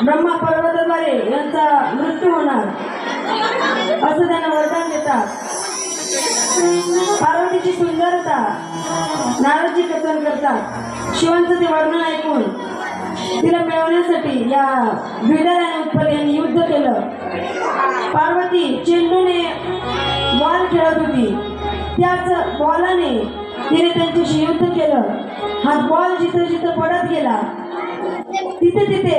ब्रह्मा पर्वताद्वारे यांचा मृत्यू होणार असं त्यांना वरदान देतात। पार्वतीची सुंदरता नारदजी कथन करतात। शिवांचं ते वर्णन ऐकून तिला मिळवण्यासाठी या द्विधर आणि उत्पल यांनी युद्ध केलं। पार्वती चेंडूने बॉल खेळत होती, त्याच बॉलाने तिने त्यांच्याशी युद्ध केलं। हा बॉल जिथं जिथं पडत गेला तिथे तिथे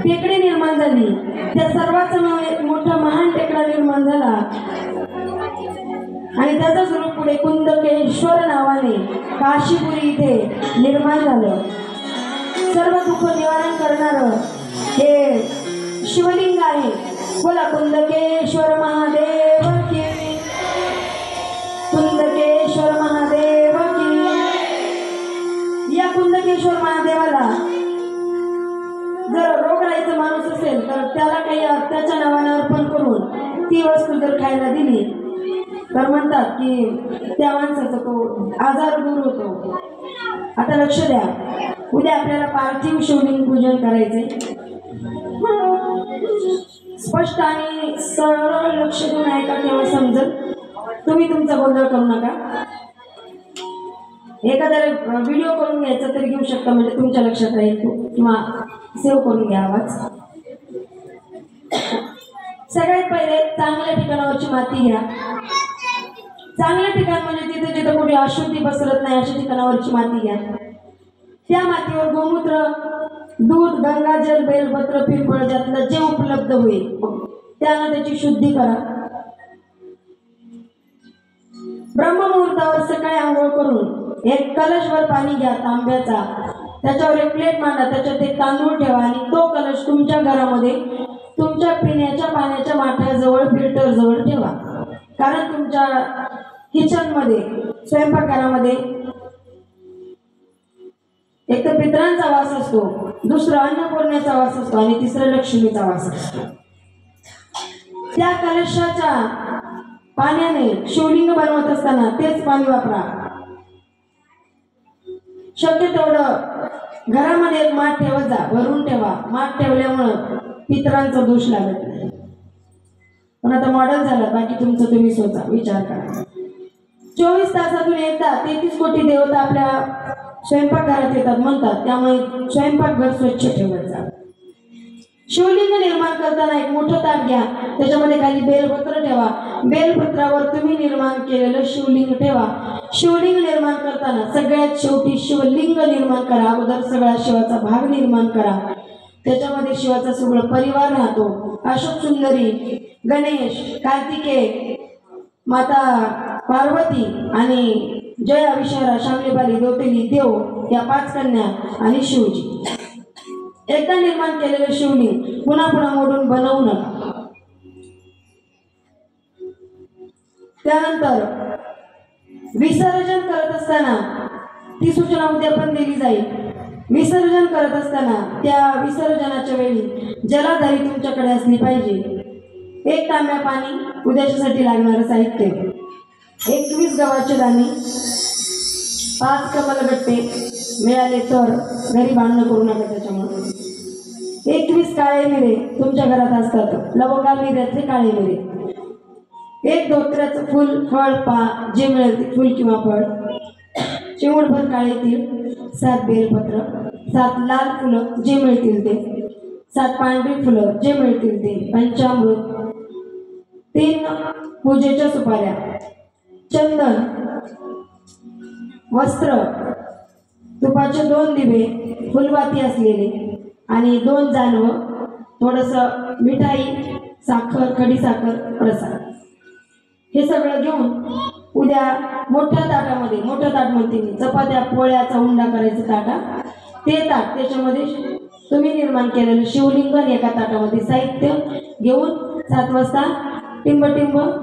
टेकडी निर्माण झाली। त्या सर्वांचा मिळून एक मोठा महान टेकडा निर्माण झाला आणि त्याचंच रूप पुढे कुंदकेश्वर नावाने काशीपुरी इथे निर्माण झालं। सर्व दुःख निवारण करणारं हे शिवलिंग आहे। बोला कुंदकेश्वर महादेव की, कुंदकेश्वर महादेव की। या कुंदकेश्वर महादेवाला जर रोगराईचा माणूस असेल तर त्याला काही त्याच्या नावाने अर्पण करून ती वस्तू जर खायला दिली तर म्हणतात की त्या माणसाचा तो आजार दूर होतो। आता लक्ष द्या, उद्या आपल्याला पार्थिव शिवलिंग पूजन करायचे। स्पष्ट आणि सरळ लक्ष देऊन ऐका, तेव्हा समजेल। तुम्ही तुमचा गोंधळ करू नका। एखाद्याला व्हिडिओ करून घ्यायचा तरी घेऊ शकता, म्हणजे तुमच्या लक्षात राहील तो, किंवा सेव्ह करून घ्या आवाज। सगळ्यात पहिले चांगल्या ठिकाणावरची माती घ्या। चांगलं ठिकाण म्हणजे तिथे जिथं कुठे अशुद्धी पसरत नाही अशा ठिकाणावरची माती घ्या। त्या मातीवर गोमूत्र, दूध, गंगाजल, बेलपत्र, पिंपळ ज्यातलं जे उपलब्ध होईल त्यानं त्याची शुद्धी करा। ब्रह्ममुहूर्तावर सकाळी आंघोळ करून एक कलशभर पाणी घ्या तांब्याचा, त्याच्यावर एक प्लेट मांडा, त्याच्यात एक तांदूळ ठेवा आणि तो कलश तुमच्या घरामध्ये तुमच्या पिण्याच्या पाण्याच्या माठाजवळ फिल्टर जवळ ठेवा। कारण तुमच्या किचनमध्ये स्वयंपाकघरामध्ये एक तर पितरांचा वास असतो, दुसरा अन्नपूर्णेचा वास असतो आणि तिसरा लक्ष्मीचा वास असतो। त्या कलशाच्या पाण्याने शिवलिंग बनवत असताना तेच पाणी वापरा। शक्य तेवढं घरामध्ये एक माठ ठेवत जा, भरून ठेवा। माठ ठेवल्यामुळं पितरांचा दोष लागत नाही। पण आता मॉडेल झालं, बाकी तुमचं तुम्ही स्वतः विचार करा। 24 तासातून एकदा 33 कोटी देवता आपल्या स्वयंपाकघरात येतात म्हणतात, त्यामुळे स्वयंपाकघर स्वच्छ ठेवत जा। शिवलिंग निर्माण करताना एक मोठं ताट घ्या, त्याच्यामध्ये खाली बेलपत्र ठेवा। बेलपत्रावर तुम्ही निर्माण केलेलं शिवलिंग ठेवा। शिवलिंग निर्माण करताना सगळ्यात शेवटी शिवलिंग निर्माण करा। अगोदर सगळा शिवाचा भाग निर्माण करा, त्याच्यामध्ये शिवाचा सगळं परिवार राहतो। अशोक सुंदरी, गणेश, कार्तिकेय, माता पार्वती आणि जय अविशरा, शामलीबाली, दोतेली, देव या 5 कन्या आणि शिवजी। एकदा निर्माण केलेलं शिवलिंग पुन्हा पुन्हा मोडून बनवू नका। त्यानंतर विसर्जन करत असताना ती सूचना उद्या पण दिली जाईल। विसर्जन करत असताना त्या विसर्जनाच्या वेळी जलधारी तुमच्याकडे असली पाहिजे। 1 तांब्या पाणी, उद्याच्यासाठी लागणारं साहित्य 21 गव्हाचे दाणे, 5 कमलगट्टे मिळाले तर घरी भांडणं करू नका त्याच्यामुळे। 21 काळे मिरे तुमच्या घरात असतात, लवंगा मिऱ्यातले काळे मिरे, 1 धोत्र्याचं फुल, फळ, जे मिळेल ते फुल किंवा फळ, चिमूटभर काळे तीळ, 7 बेलपत्र, 7 लाल फुलं जे मिळतील ते, 7 पांढरी फुलं जे मिळतील ते, पंचामृत, 3 पूजेच्या सुपाऱ्या, चंदन, वस्त्र, तुपाचे 2 दिवे, फुलवाती असलेले आणि 2 जानवं, थोडंसं मिठाई, साखर, खडीसाखर, प्रसाद, हे सगळं घेऊन उद्या मोठ्या ताटामध्ये, मोठं ताट म्हणते मी, चपात्या पोळ्याचा उंडा करायचं ताटा, ते ताट त्याच्यामध्ये तुम्ही निर्माण केलेलं शिवलिंग एका ताटामध्ये साहित्य घेऊन 7 वाजता टिंब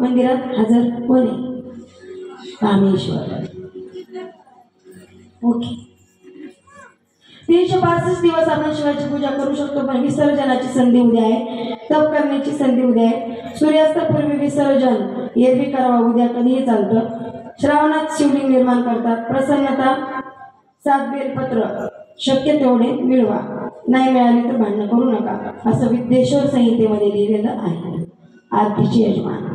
मंदिरात हजर होणे। कामेश्वर। ओके, 365 दिवस आपण शिवाची पूजा करू शकतो, पण विसर्जनाची संधी उद्या आहे, तप करण्याची संधी उद्या आहे। सूर्यास्तापूर्वी विसर्जन एरवी करावा, उद्या कधीही चालतं। श्रावणात शिवलिंग निर्माण करतात। प्रसन्नता, 7 बेलपत्र शक्य तेवढे मिळवा। नाही मिळाली तर भांडणं करू नका, असं विद्येश्वर संहितेमध्ये लिहिलेलं आहे. आरतीचे यजमान.